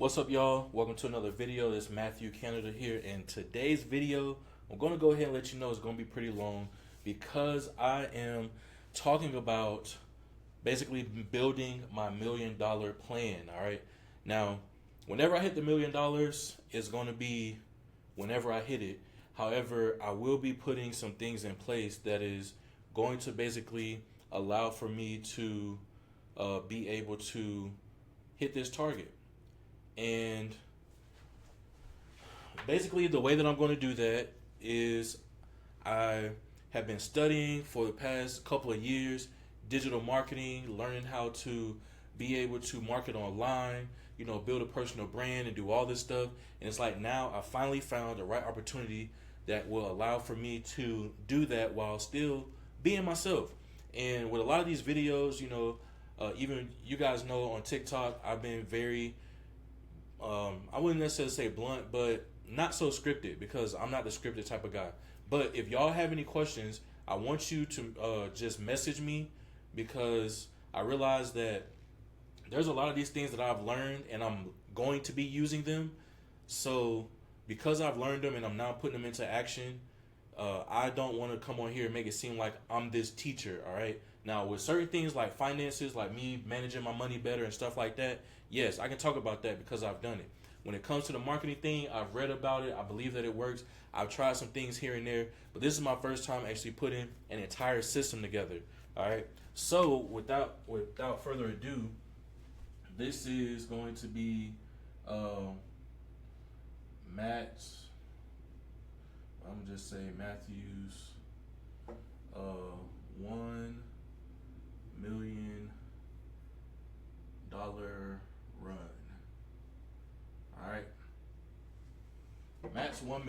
What's up, y'all? Welcome to another video. It's Matthew Canada here. In today's video, I'm going to go ahead and let you know it's going to be pretty long because I am talking about basically building my $1 million plan. All right. Now, whenever I hit the $1 million, it's going to be whenever I hit it. However, I will be putting some things in place that is going to basically allow for me to be able to hit this target. And basically, the way that I'm going to do that is I have been studying for the past couple of years digital marketing, learning how to be able to market online, build a personal brand and do all this stuff. And it's like now I finally found the right opportunity that will allow for me to do that while still being myself. And with a lot of these videos, even you guys know on TikTok, I've been very I wouldn't necessarily say blunt, but not so scripted because I'm not the scripted type of guy. But if y'all have any questions, I want you to just message me because I realize that there's a lot of these things that I've learned and I'm going to be using them. So because I've learned them and I'm now putting them into action, I don't want to come on here and make it seem like I'm this teacher, all right? Now, with certain things like finances, like me managing my money better and stuff like that, yes, I can talk about that because I've done it. When it comes to the marketing thing, I've read about it. I believe that it works. I've tried some things here and there, but this is my first time actually putting an entire system together, all right? So without further ado, this is going to be Matt's. I'm gonna just say Matthew's $1 million run. All right, Matthew's $1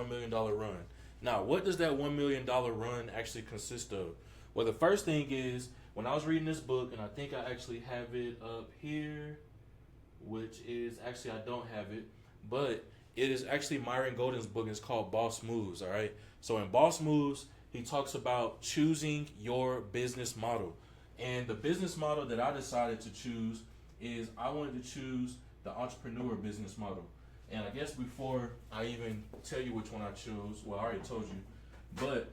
million run. Now, what does that $1 million run actually consist of? Well, the first thing is when I was reading this book, and I think I actually have it up here, which is actually I don't have it, but it is actually Myron Golden's book. It's called Boss Moves, all right? So in Boss Moves, he talks about choosing your business model. And the business model that I decided to choose is I wanted to choose the entrepreneur business model. And I guess before I even tell you which one I chose, well, I already told you, but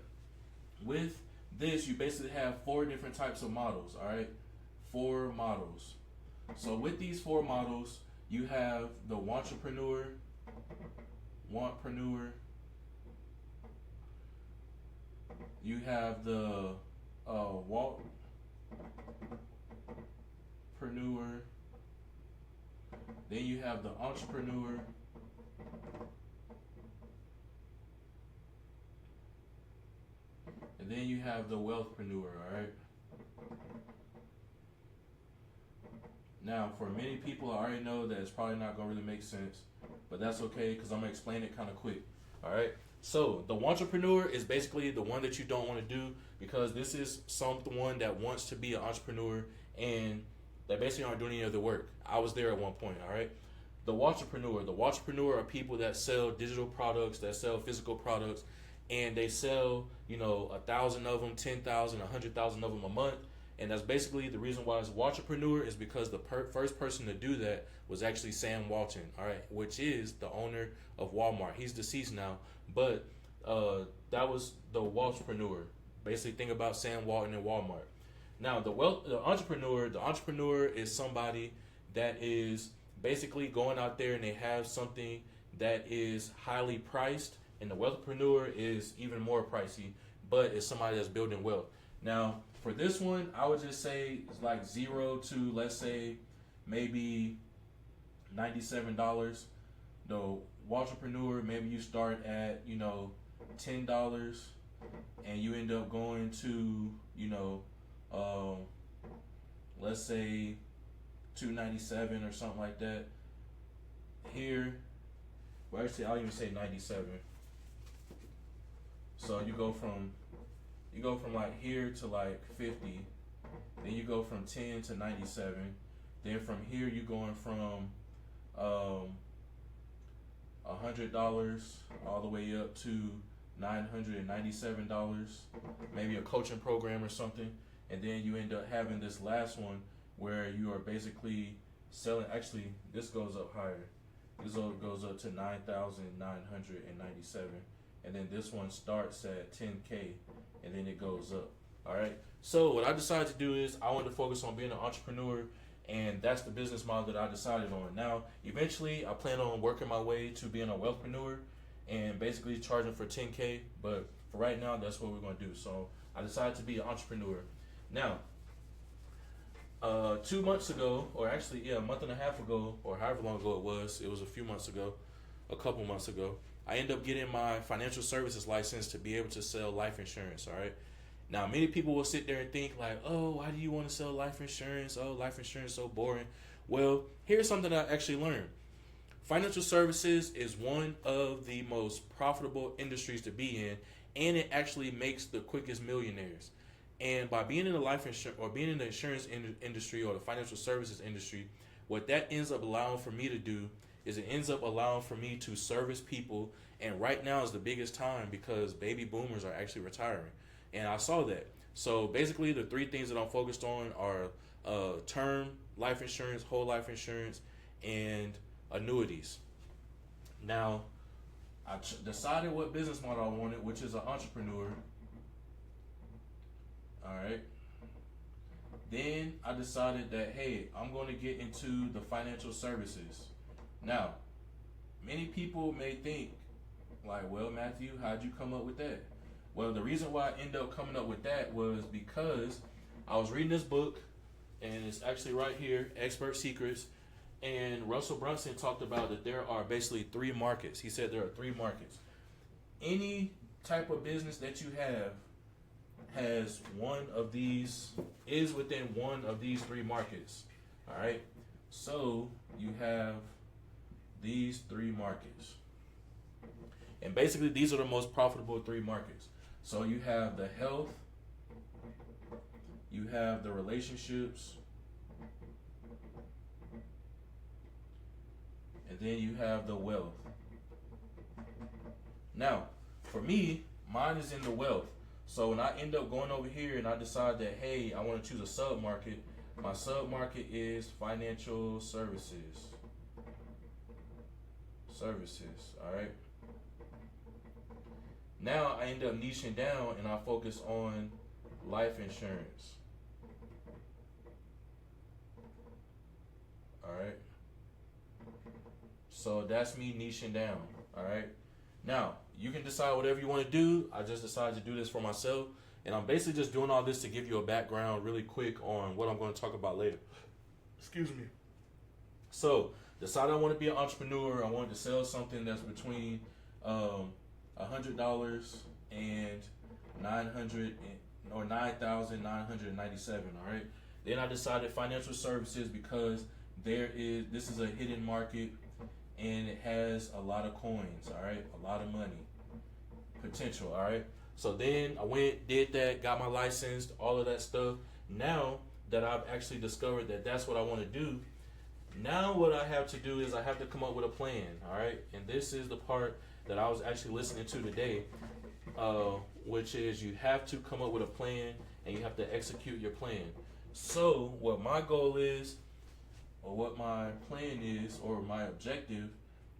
with this, you basically have 4 different types of models, all right? 4 models. So with these 4 models, you have the wantrepreneur, you have the waltpreneur, then you have the entrepreneur, and then you have the wealthpreneur, all right? Now, for many people, I already know that it's probably not going to really make sense, but that's okay because I'm going to explain it kind of quick. All right. So the entrepreneur is basically the one that you don't want to do because this is someone that wants to be an entrepreneur and that basically aren't doing any other work. I was there at one point. All right. The watchpreneur are people that sell digital products, that sell physical products, and they sell 1,000 of them, 10,000, 100,000 of them a month. And that's basically the reason why it's watchpreneur is because the first person to do that was actually Sam Walton, all right, which is the owner of Walmart. He's deceased now, but that was the watchpreneur. Basically, think about Sam Walton and Walmart. Now, the entrepreneur is somebody that is basically going out there and they have something that is highly priced, and the wealthpreneur is even more pricey, but it's somebody that's building wealth. Now, for this one, I would just say it's like 0 to, let's say, maybe $97. The entrepreneur, maybe you start at, $10 and you end up going to, let's say $297 or something like that. Here, well, actually, I'll even say 97. So you go from like here to like 50, then you go from 10 to 97, then from here you're going from $100 all the way up to $997, maybe a coaching program or something, and then you end up having this last one where you are basically selling. Actually, this goes up higher. This goes up to 9,997, and then this one starts at 10K, and then it goes up. All right. So what I decided to do is I wanted to focus on being an entrepreneur, and that's the business model that I decided on. Now, eventually, I plan on working my way to being a wealthpreneur, and basically charging for 10K. But for right now, that's what we're gonna do. So I decided to be an entrepreneur. Now, 2 months ago, or actually, yeah, a month and a half ago, or however long ago it was a few months ago, a couple months ago, I ended up getting my financial services license to be able to sell life insurance. All right. Now, many people will sit there and think like, oh, why do you want to sell life insurance? Oh, life insurance is so boring. Well, here's something I actually learned. Financial services is one of the most profitable industries to be in, and it actually makes the quickest millionaires. And by being in the life insurance or being in the insurance industry or the financial services industry, what that ends up allowing for me to do is it ends up allowing for me to service people. And right now is the biggest time because baby boomers are actually retiring. And I saw that. So basically, the three things that I'm focused on are term life insurance, whole life insurance, and annuities. Now, I decided what business model I wanted, which is an entrepreneur. All right. Then I decided that, hey, I'm going to get into the financial services. Now, many people may think, like, well, Matthew, how'd you come up with that? Well, the reason why I ended up coming up with that was because I was reading this book, and it's actually right here, Expert Secrets. And Russell Brunson talked about that there are basically three markets. He said there are three markets. Any type of business that you have has one of these, is within one of these three markets. All right. So you have these three markets. And basically, these are the most profitable three markets. So you have the health, you have the relationships, and then you have the wealth. Now, for me, mine is in the wealth. So when I end up going over here and I decide that, hey, I want to choose a sub market, my sub market is financial services. All right. Now I end up niching down and I focus on life insurance. All right. So that's me niching down. All right. Now, you can decide whatever you want to do. I just decided to do this for myself. And I'm basically just doing all this to give you a background really quick on what I'm going to talk about later. Excuse me. So, decided I want to be an entrepreneur. I wanted to sell something that's between $100 and $9,997. All right. Then I decided financial services because this is a hidden market. And it has a lot of coins, all right? A lot of money, potential, all right? So then I went, did that, got my license, all of that stuff. Now that I've actually discovered that that's what I want to do, now what I have to do is I have to come up with a plan, all right? And this is the part that I was actually listening to today, which is you have to come up with a plan and you have to execute your plan. So what my goal is, or what my plan is, or my objective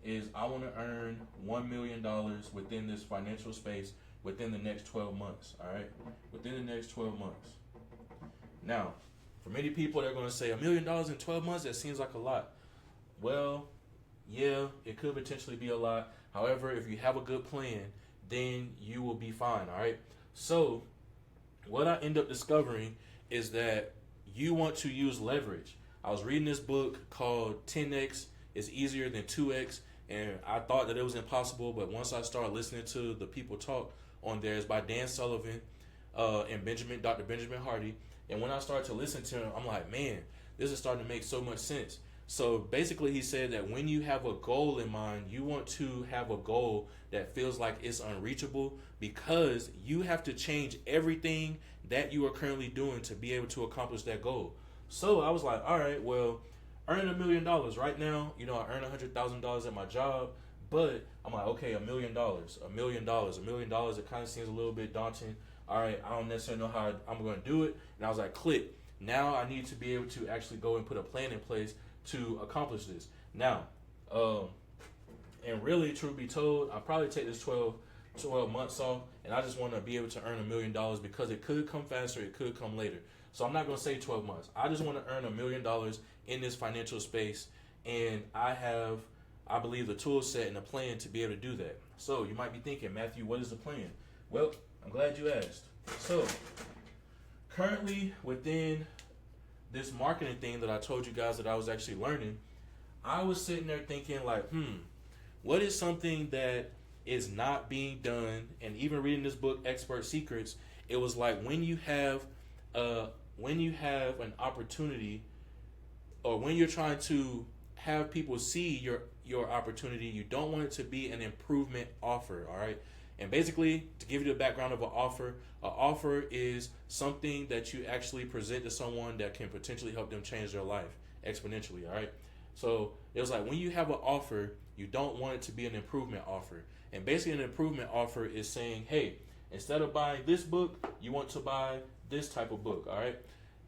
is, I want to earn $1 million within this financial space within the next 12 months. All right, within the next 12 months. Now, for many people, they're going to say $1 million in 12 months. That seems like a lot. Well, yeah, it could potentially be a lot. However, if you have a good plan, then you will be fine. All right. So, what I end up discovering is that you want to use leverage. I was reading this book called 10X is Easier Than 2X, and I thought that it was impossible, but once I started listening to the people talk on there, it's by Dan Sullivan and Dr. Benjamin Hardy, and when I started to listen to him, I'm like, man, this is starting to make so much sense. So basically he said that when you have a goal in mind, you want to have a goal that feels like it's unreachable because you have to change everything that you are currently doing to be able to accomplish that goal. So I was like, all right, well, earning $1 million right now, I earn $100,000 at my job, but I'm like, okay, $1 million, $1 million. It kind of seems a little bit daunting. All right, I don't necessarily know how I'm going to do it. And I was like, click. Now I need to be able to actually go and put a plan in place to accomplish this. Now, and really, truth be told, I'll probably take this 12 months off, and I just want to be able to earn $1 million because it could come faster, it could come later. So I'm not going to say 12 months. I just want to earn $1 million in this financial space, and I believe, the tool set and a plan to be able to do that. So you might be thinking, Matthew, what is the plan? Well, I'm glad you asked. So currently within this marketing thing that I told you guys that I was actually learning, I was sitting there thinking like, what is something that is not being done? And even reading this book, Expert Secrets, it was like when you have an opportunity, or when you're trying to have people see your opportunity, you don't want it to be an improvement offer, all right? And basically, to give you the background of an offer is something that you actually present to someone that can potentially help them change their life exponentially, all right? So it was like when you have an offer, you don't want it to be an improvement offer. And basically an improvement offer is saying, hey, instead of buying this book, you want to buy this type of book, all right?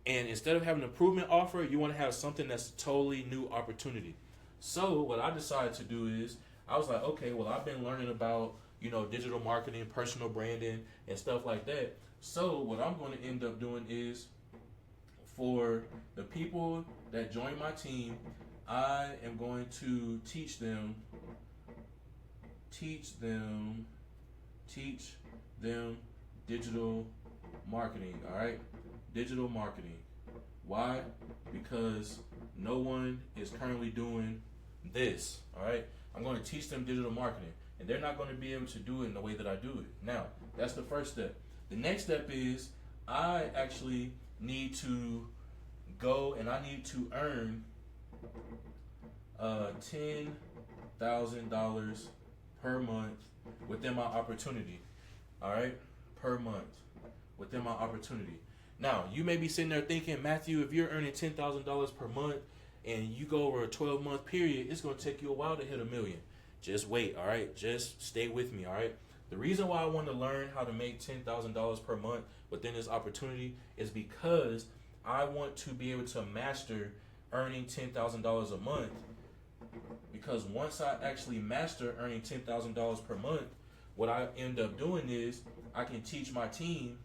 And instead of having an improvement offer, you want to have something that's a totally new opportunity. So what I decided to do is, I was like, okay, well, I've been learning about, digital marketing, personal branding, and stuff like that. So what I'm going to end up doing is, for the people that join my team, I am going to teach them digital marketing, all right? Digital marketing. Why? Because no one is currently doing this, all right? I'm going to teach them digital marketing, and they're not going to be able to do it in the way that I do it. Now, that's the first step. The next step is I actually need to go and I need to earn $10,000 per month within my opportunity, all right? Per month within my opportunity. Now, you may be sitting there thinking, Matthew, if you're earning $10,000 per month and you go over a 12-month period, it's going to take you a while to hit $1 million. Just wait, all right? Just stay with me, all right? The reason why I want to learn how to make $10,000 per month within this opportunity is because I want to be able to master earning $10,000 a month. Because once I actually master earning $10,000 per month, what I end up doing is I can teach my team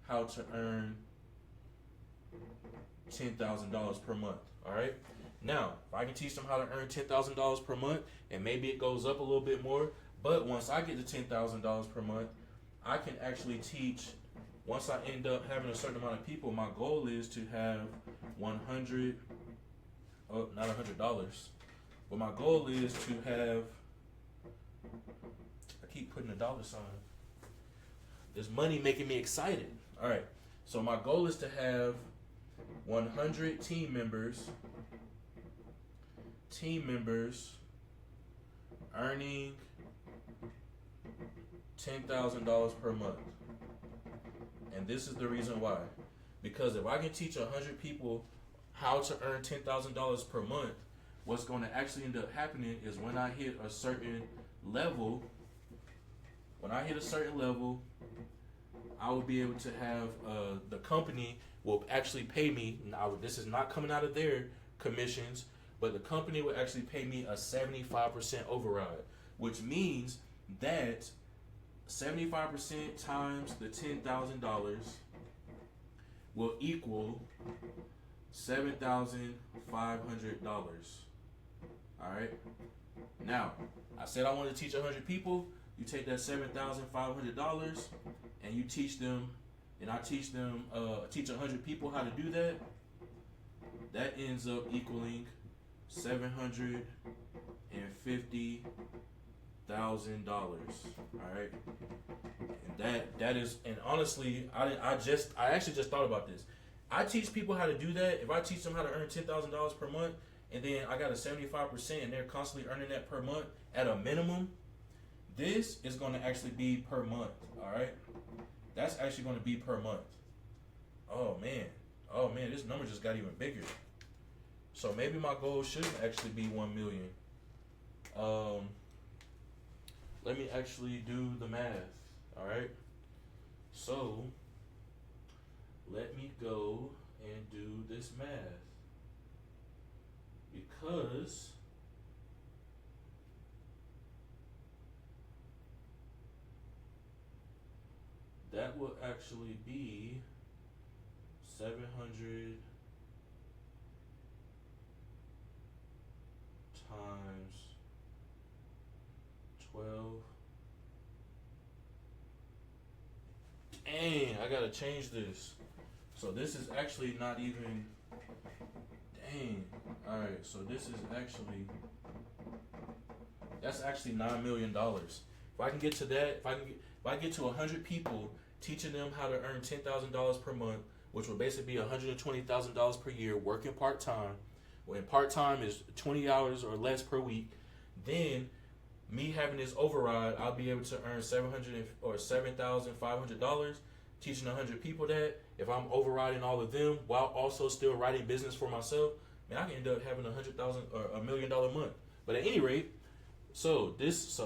how to earn $10,000 per month. All right. Now, if I can teach them how to earn $10,000 per month, and maybe it goes up a little bit more, but once I get to $10,000 per month, I can actually teach. Once I end up having a certain amount of people, my goal is to have not $100, but my goal is to have. I keep putting a dollar sign. There's money making me excited. All right. So my goal is to have 100 team members earning $10,000 per month. And this is the reason why. Because if I can teach 100 people how to earn $10,000 per month, what's going to actually end up happening is when I hit a certain level, I will be able to have the company will actually pay me. Now, this is not coming out of their commissions, but the company will actually pay me a 75% override, which means that 75% times the $10,000 will equal $7,500. All right. Now, I said I wanted to teach 100 people. You take that $7,500 and you teach them, and I teach them, teach 100 people how to do that. That ends up equaling $750,000. All right, and that is, and honestly, I actually just thought about this. I teach people how to do that. If I teach them how to earn $10,000 per month, and then I got a 75%, and they're constantly earning that per month at a minimum, this is going to actually be per month. All right, that's actually going to be per month. Oh man, this number just got even bigger. So maybe my goal shouldn't actually be 1 million. Let me actually do the math. All right. So let me go and do this this math because that will actually be 700 times 12. Dang, I gotta change this. So this is actually not even. Dang. All right. So this is actually. That's actually $9 million. If I can get to that, if I get to 100 people, teaching them how to earn $10,000 per month, which would basically be $120,000 per year, working part time. When part time is 20 hours or less per week, then me having this override, I'll be able to earn $7,500 teaching 100 people that. If I'm overriding all of them while also still writing business for myself, man, I can end up having $100,000 or $1 million month. But at any rate, that's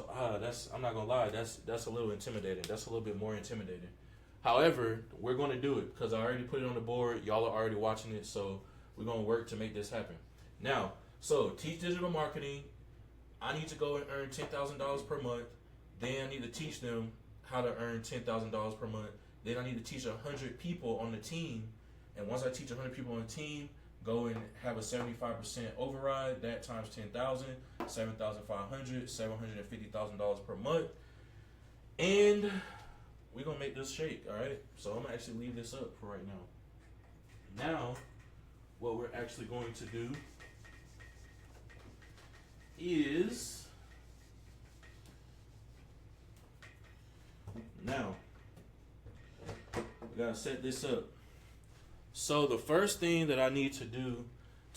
I'm not gonna lie, that's a little intimidating. That's a little bit more intimidating. However, we're gonna do it because I already put it on the board. Y'all are already watching it, so we're gonna work to make this happen. Now, so teach digital marketing. I need to go and earn $10,000 per month. Then I need to teach them how to earn $10,000 per month. Then I need to teach 100 people on the team. And once I teach 100 people on the team, go and have a 75% override. That times 10,000, 7,500, $750,000 per month. And we're going to make this shake, all right? So I'm going to actually leave this up for right now. Now, what we're actually going to do is now we gotta set this up. So the first thing that I need to do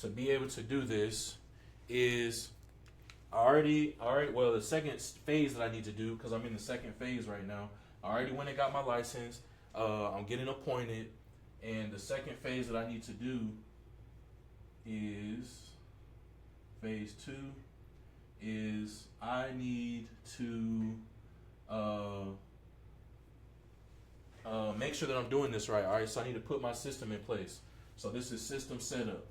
to be able to do this is the second phase that I need to do, because I'm in the second phase right now. I already went and got my license. I'm getting appointed, and the second phase that I need to do is phase 2 is I need to make sure that I'm doing this right. All right, so I need to put my system in place. So this is system setup,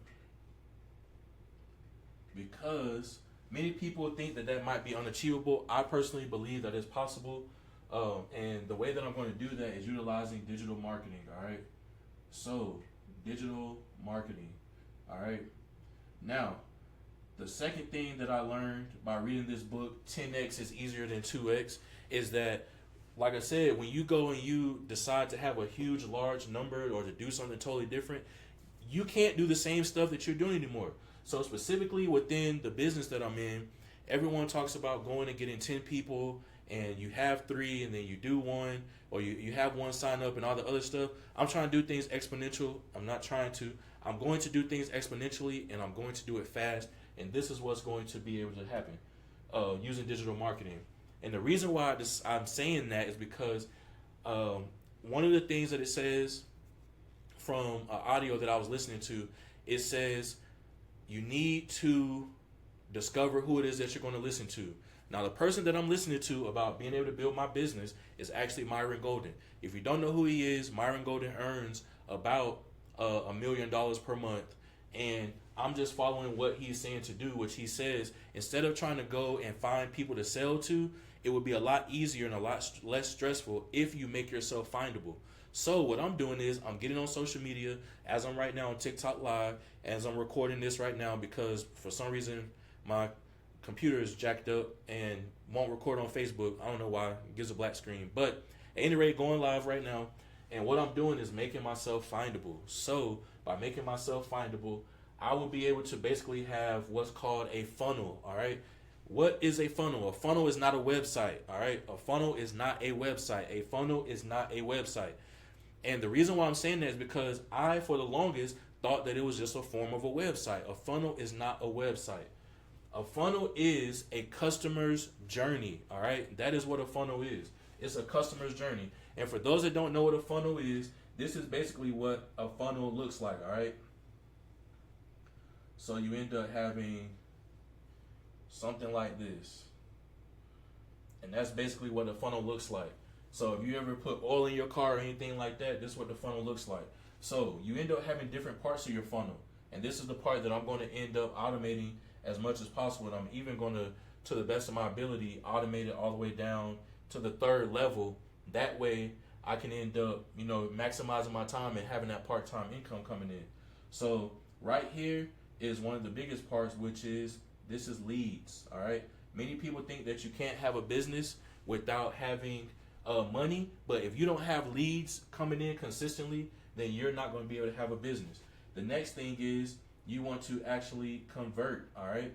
because many people think that might be unachievable. I personally believe that it's possible, and the way that I'm going to do that is utilizing digital marketing. All right, so digital marketing. All right, now the second thing that I learned by reading this book, 10x is easier than 2x, is that, like I said, when you go and you decide to have a huge, large number or to do something totally different, you can't do the same stuff that you're doing anymore. So specifically within the business that I'm in, everyone talks about going and getting 10 people, and you have 3 and then you do 1, or you have 1 sign up and all the other stuff. I'm trying to do things exponential. I'm going to do things exponentially, and I'm going to do it fast. And this is what's going to be able to happen using digital marketing. And the reason why I'm saying that is because one of the things that it says from an audio that I was listening to, it says you need to discover who it is that you're going to listen to. Now, the person that I'm listening to about being able to build my business is actually Myron Golden. If you don't know who he is, Myron Golden earns about $1 million per month. And I'm just following what he's saying to do, which he says, instead of trying to go and find people to sell to, it would be a lot easier and a lot less stressful if you make yourself findable. So what I'm doing is I'm getting on social media as I'm right now on TikTok Live, as I'm recording this right now, because for some reason my computer is jacked up and won't record on Facebook. I don't know why. It gives a black screen. But at any rate, going live right now. And what I'm doing is making myself findable. So by making myself findable, I will be able to basically have what's called a funnel, all right? What is a funnel? A funnel is not a website, all right? A funnel is not a website. A funnel is not a website. And the reason why I'm saying that is because I, for the longest, thought that it was just a form of a website. A funnel is not a website. A funnel is a customer's journey, all right? That is what a funnel is. It's a customer's journey. And for those that don't know what a funnel is, this is basically what a funnel looks like, all right? So you end up having something like this. And that's basically what a funnel looks like. So if you ever put oil in your car or anything like that, this is what the funnel looks like. So you end up having different parts of your funnel. And this is the part that I'm going to end up automating as much as possible. And I'm even going to the best of my ability, automate it all the way down to the third level. That way I can end up, maximizing my time and having that part-time income coming in. So right here is one of the biggest parts, which is this is leads. All right. Many people think that you can't have a business without having money, but if you don't have leads coming in consistently, then you're not going to be able to have a business. The next thing is you want to actually convert. All right.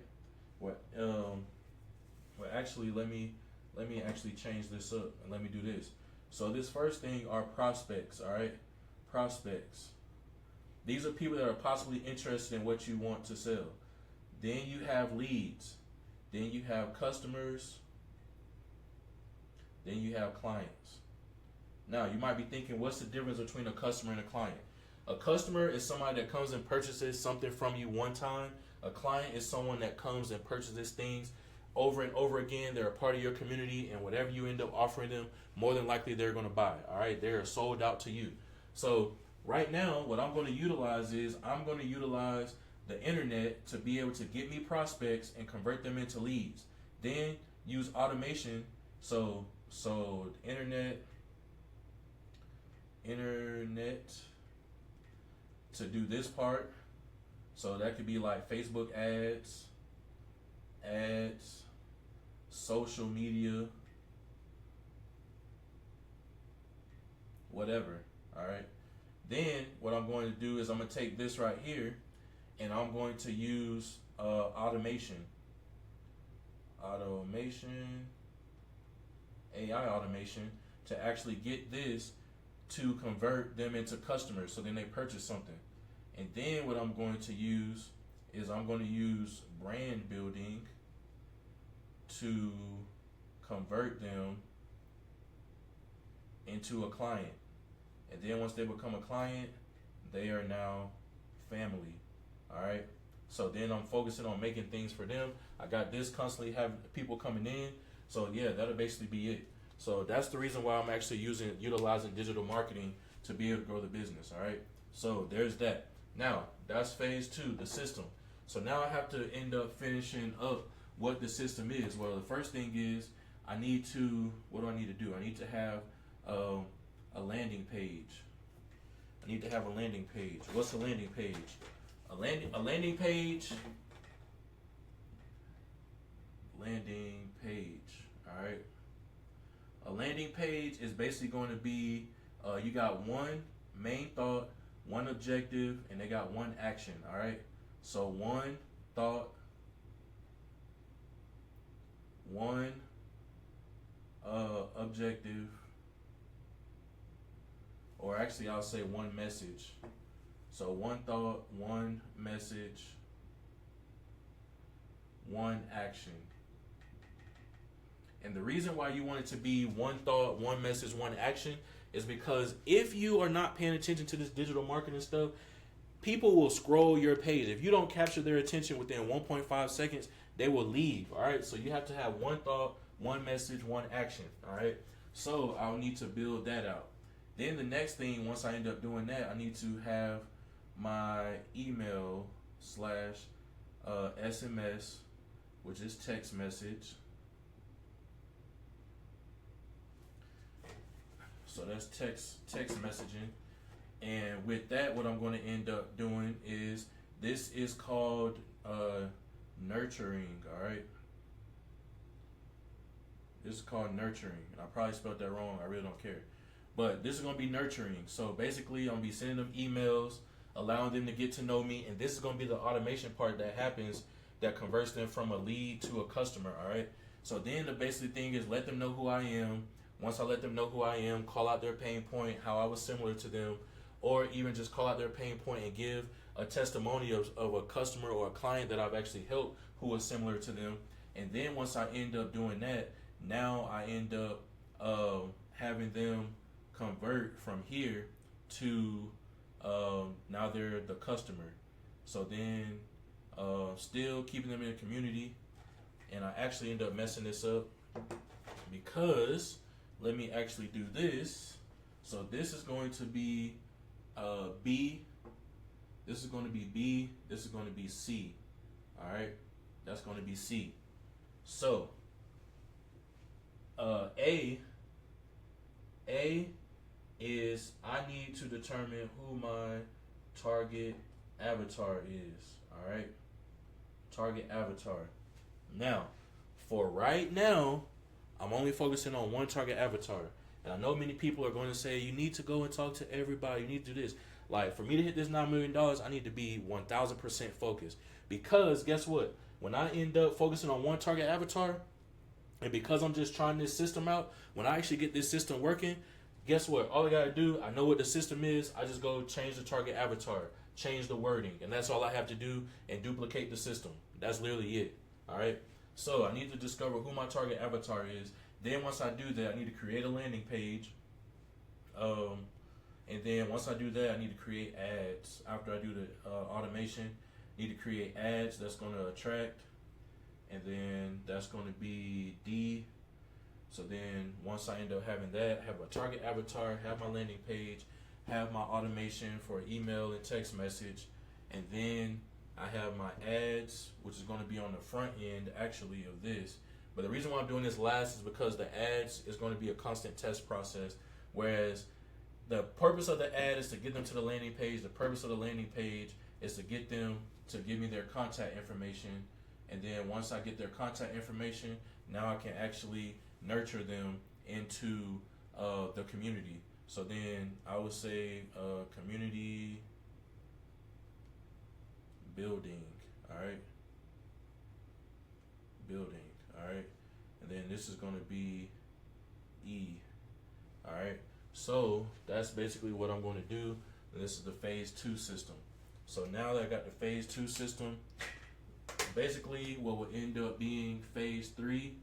Actually, let me actually change this up and let me do this. So this first thing are prospects. All right, prospects. These are people that are possibly interested in what you want to sell. Then you have leads. Then you have customers. Then you have clients. Now, you might be thinking, what's the difference between a customer and a client? A customer is somebody that comes and purchases something from you one time. A client is someone that comes and purchases things over and over again. They're a part of your community, and whatever you end up offering them, more than likely they're going to buy. All right, they're sold out to you. So right now, what I'm going to utilize is I'm going to utilize the internet to be able to get me prospects and convert them into leads. Then use automation. So internet to do this part. So that could be like Facebook ads, social media, whatever. All right. Then what I'm going to do is I'm going to take this right here and I'm going to use automation, AI automation, to actually get this to convert them into customers so then they purchase something. And then what I'm going to use is I'm going to use brand building to convert them into a client. And then once they become a client, they are now family. All right. So then I'm focusing on making things for them. I got this constantly having people coming in. So yeah, that'll basically be it. So that's the reason why I'm actually utilizing digital marketing to be able to grow the business. All right. So there's that. Now that's phase 2, the system. So now I have to end up finishing up what the system is. Well, the first thing is what do I need to do? I need to have a landing page. I need to have a landing page. What's a landing page? A landing page. Landing page. All right. A landing page is basically going to be you got one main thought, one objective, and they got one action. All right. So one thought, one objective, or actually I'll say one message. So one thought, one message, one action. And the reason why you want it to be one thought, one message, one action is because if you are not paying attention to this digital marketing stuff, people will scroll your page. If you don't capture their attention within 1.5 seconds, they will leave. All right. So you have to have one thought, one message, one action. All right. So I'll need to build that out. Then the next thing, once I end up doing that, I need to have my email / SMS, which is text message. So that's text messaging. And with that, what I'm going to end up doing is this is called nurturing. All right. This is called nurturing. And I probably spelled that wrong. I really don't care. But this is going to be nurturing. So basically, I'm going to be sending them emails, allowing them to get to know me. And this is going to be the automation part that happens that converts them from a lead to a customer. All right. So then the basic thing is let them know who I am. Once I let them know who I am, call out their pain point, how I was similar to them, or even just call out their pain point and give a testimony of a customer or a client that I've actually helped who was similar to them. And then once I end up doing that, now I end up having them convert from here to now they're the customer. So then still keeping them in the community. And I actually end up messing this up because let me actually do this. So this is going to be B. This is going to be B. This is going to be C. All right, that's going to be C. So A is I need to determine who my target avatar is. All right, target avatar. Now, for right now, I'm only focusing on one target avatar. And I know many people are going to say, you need to go and talk to everybody. You need to do this. Like, for me to hit this $9 million, I need to be 1,000% focused. Because, guess what? When I end up focusing on one target avatar, and because I'm just trying this system out, when I actually get this system working, guess what? All I got to do, I know what the system is. I just go change the target avatar, change the wording. And that's all I have to do and duplicate the system. That's literally it. All right? So I need to discover who my target avatar is. Then once I do that, I need to create a landing page. And then once I do that, I need to create ads. After I do the automation, I need to create ads that's going to attract. And then that's going to be D. So then once I end up having that, have a target avatar, have my landing page, have my automation for email and text message, and then I have my ads, which is going to be on the front end actually of this. But the reason why I'm doing this last is because the ads is going to be a constant test process, whereas the purpose of the ad is to get them to the landing page. The purpose of the landing page is to get them to give me their contact information. And then once I get their contact information, now I can actually nurture them into the community. So then I would say community building, all right? Building, all right? And then this is going to be E, all right? So that's basically what I'm going to do. And this is the phase 2 system. So now that I got the phase 2 system, basically what will end up being phase 3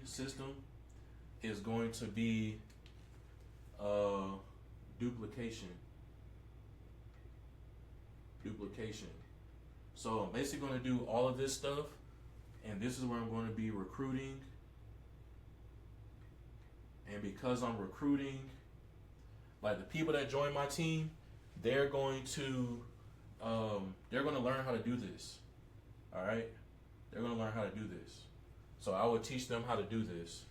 system is going to be duplication. So I'm basically going to do all of this stuff, and this is where I'm going to be recruiting. And because I'm recruiting, like the people that join my team, they're going to learn how to do this. All right, they're going to learn how to do this. So I will teach them how to do this.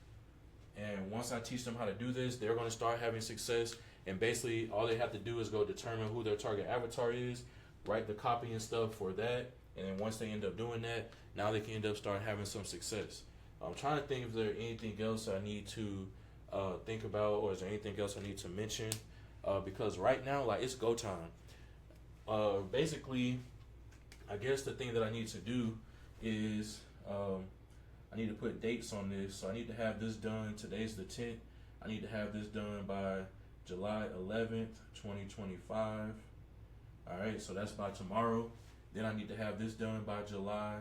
And once I teach them how to do this, they're going to start having success. And basically, all they have to do is go determine who their target avatar is, write the copy and stuff for that. And then once they end up doing that, now they can end up start having some success. I'm trying to think if there's anything else I need to think about, or is there anything else I need to mention? Because right now, like, it's go time. Basically, I guess the thing that I need to do is I need to put dates on this. So I need to have this done. Today's the 10th. I need to have this done by July 11th, 2025. All right, so that's by tomorrow. Then I need to have this done by July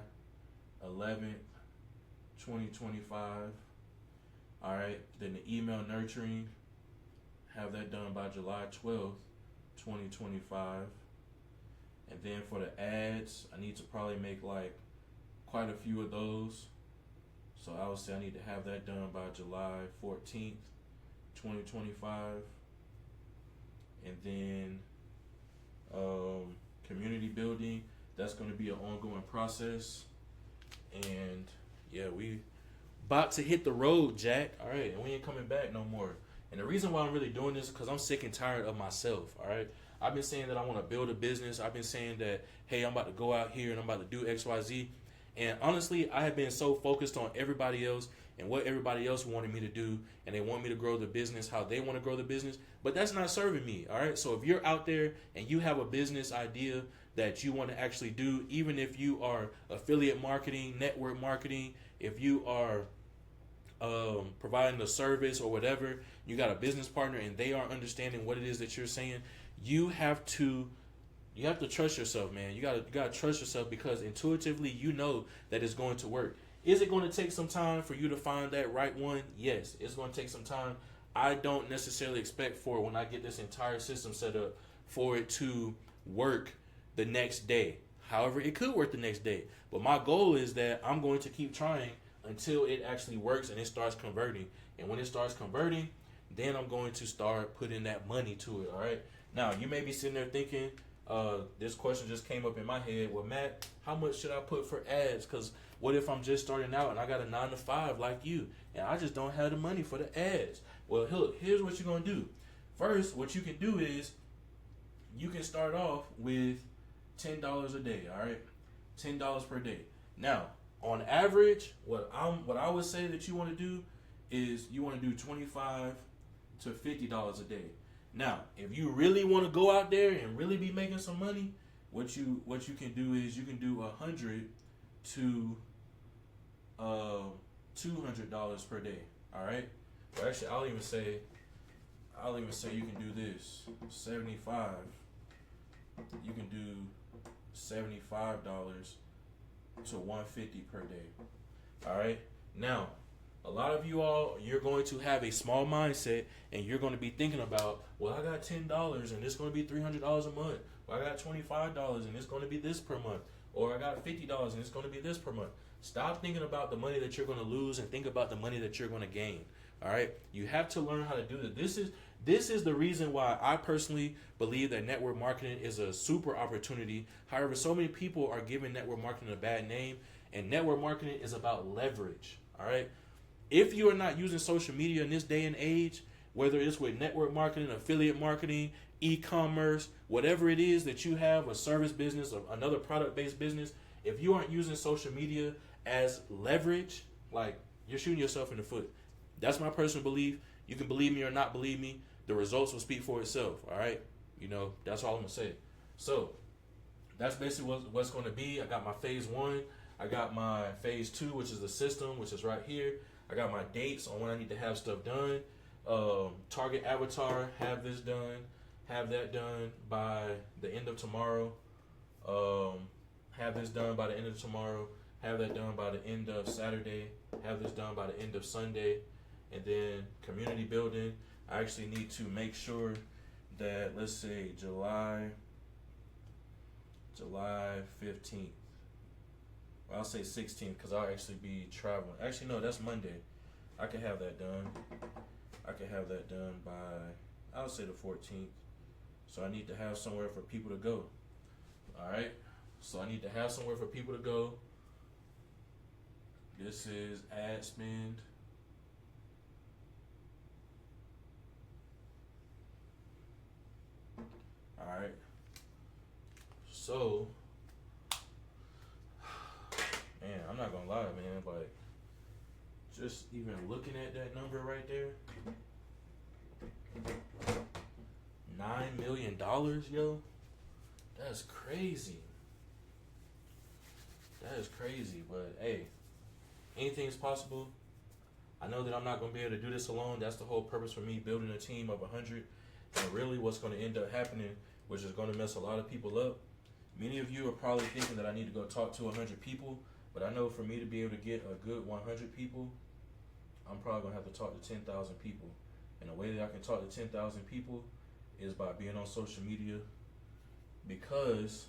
11th, 2025. All right, then the email nurturing, have that done by July 12th, 2025. And then for the ads, I need to probably make like quite a few of those. So I would say I need to have that done by July 14th, 2025. And then community building, that's going to be an ongoing process. And yeah, we about to hit the road, Jack. All right, and we ain't coming back no more. And the reason why I'm really doing this is because I'm sick and tired of myself. All right, I've been saying that I want to build a business. I've been saying that, hey, I'm about to go out here and I'm about to do X, Y, Z. And honestly, I have been so focused on everybody else and what everybody else wanted me to do, and they want me to grow the business how they want to grow the business, but that's not serving me. All right, so if you're out there and you have a business idea that you want to actually do, even if you are affiliate marketing, network marketing, if you are providing a service or whatever, you got a business partner and they are understanding what it is that you're saying, you have to trust yourself, man. You gotta trust yourself, because intuitively you know that it's going to work. Is it going to take some time for you to find that right one? Yes, it's going to take some time. I don't necessarily expect for when I get this entire system set up for it to work the next day. However, it could work the next day. But my goal is that I'm going to keep trying until it actually works and it starts converting. And when it starts converting, then I'm going to start putting that money to it. All right. Now you may be sitting there thinking, this question just came up in my head. Well, Matt, how much should I put for ads? Because what if I'm just starting out and I got a 9 to 5 like you, and I just don't have the money for the ads? Well, look, here's what you're gonna do. First, what you can do is you can start off with $10 a day. All right, $10 per day. Now, on average, what I would say that you want to do is you want to do $25 to $50 a day. Now, if you really want to go out there and really be making some money, what you can do is you can do $100 to $200 per day. All right. Well, actually, I'll even say you can do this 75. You can do $75 to $150 per day. All right. Now, a lot of you all, you're going to have a small mindset, and you're going to be thinking about, well, I got $10 and it's going to be $300 a month. Well, I got $25 and it's going to be this per month. Or I got $50 and it's going to be this per month. Stop thinking about the money that you're going to lose and think about the money that you're going to gain. All right. You have to learn how to do this. This is the reason why I personally believe that network marketing is a super opportunity. However, so many people are giving network marketing a bad name, and network marketing is about leverage. All right. If you are not using social media in this day and age, whether it's with network marketing, affiliate marketing, e-commerce, whatever it is that you have, a service business or another product-based business, if you aren't using social media as leverage, like, you're shooting yourself in the foot. That's my personal belief. You can believe me or not believe me. The results will speak for itself. All right. That's all I'm going to say. So that's basically what's going to be. I got my phase 1. I got my phase 2, which is the system, which is right here. I got my dates on when I need to have stuff done. Target avatar, have this done. Have that done by the end of tomorrow. Have this done by the end of tomorrow. Have that done by the end of Saturday. Have this done by the end of Sunday. And then community building. I actually need to make sure that, let's say, July 15th. Well, I'll say 16th because I'll actually be traveling. Actually, no, that's Monday. I can have that done. By, I'll say the 14th. So I need to have somewhere for people to go. All right. So I need to have somewhere for people to go. This is ad spend. All right. So, man, I'm not gonna lie, man, but just even looking at that number right there, $9 million, yo, that's crazy. That is crazy, but hey, anything's possible. I know that I'm not gonna be able to do this alone. That's the whole purpose for me building a team of 100. And really, what's gonna end up happening, which is gonna mess a lot of people up. Many of you are probably thinking that I need to go talk to 100 people, but I know for me to be able to get a good 100 people, I'm probably gonna have to talk to 10,000 people. And the way that I can talk to 10,000 people is by being on social media, because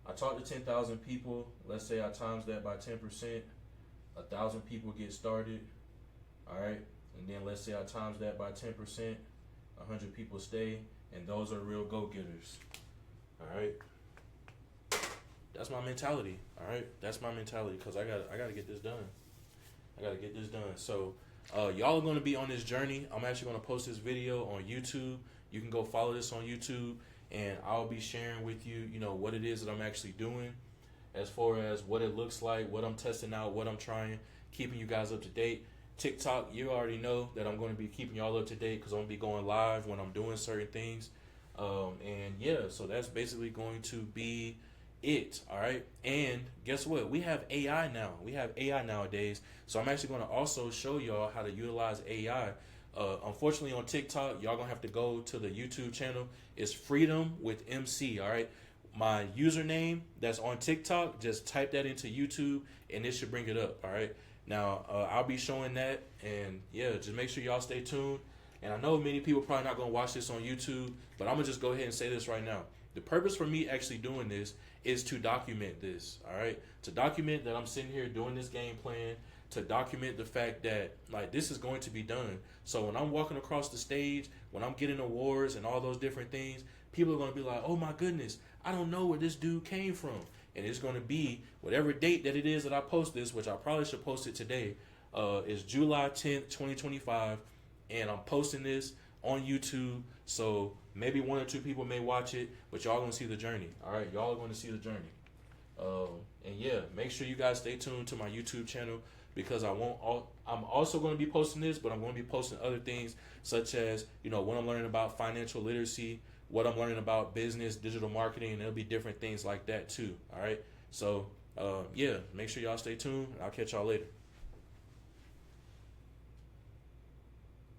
I talk to 10,000 people. Let's say I times that by 10%, 1,000 people get started. All right, and then let's say I times that by 10%, 100 people stay, and those are real go-getters. All right, that's my mentality. All right, that's my mentality, because I gotta get this done. So y'all are going to be on this journey. I'm actually going to post this video on YouTube. You can go follow this on YouTube, and I'll be sharing with you, what it is that I'm actually doing, as far as what it looks like, what I'm testing out, what I'm trying, keeping you guys up to date. TikTok, you already know that I'm going to be keeping y'all up to date, because I'm going to be going live when I'm doing certain things. And yeah, so that's basically going to be it. All right. And guess what? We have AI now. We have AI nowadays. So I'm actually going to also show y'all how to utilize AI. Unfortunately, on TikTok, y'all going to have to go to the YouTube channel. It's Freedom with MC. All right. My username that's on TikTok, just type that into YouTube and it should bring it up. All right. Now, I'll be showing that. And yeah, just make sure y'all stay tuned. And I know many people probably not going to watch this on YouTube, but I'm going to just go ahead and say this right now. The purpose for me actually doing this is to document this, all right? To document that I'm sitting here doing this game plan, to document the fact that like this is going to be done. So when I'm walking across the stage, when I'm getting awards and all those different things, people are going to be like, oh my goodness, I don't know where this dude came from. And it's going to be whatever date that it is that I post this, which I probably should post it today, is July 10th, 2025. And I'm posting this on YouTube. So maybe one or two people may watch it, but y'all going to see the journey. All right, y'all are going to see the journey. And yeah, make sure you guys stay tuned to my YouTube channel because I'm also going to be posting this, but I'm going to be posting other things such as, you know, what I'm learning about financial literacy, what I'm learning about business, digital marketing, and there'll be different things like that too. All right. So, yeah, make sure y'all stay tuned. I'll catch y'all later.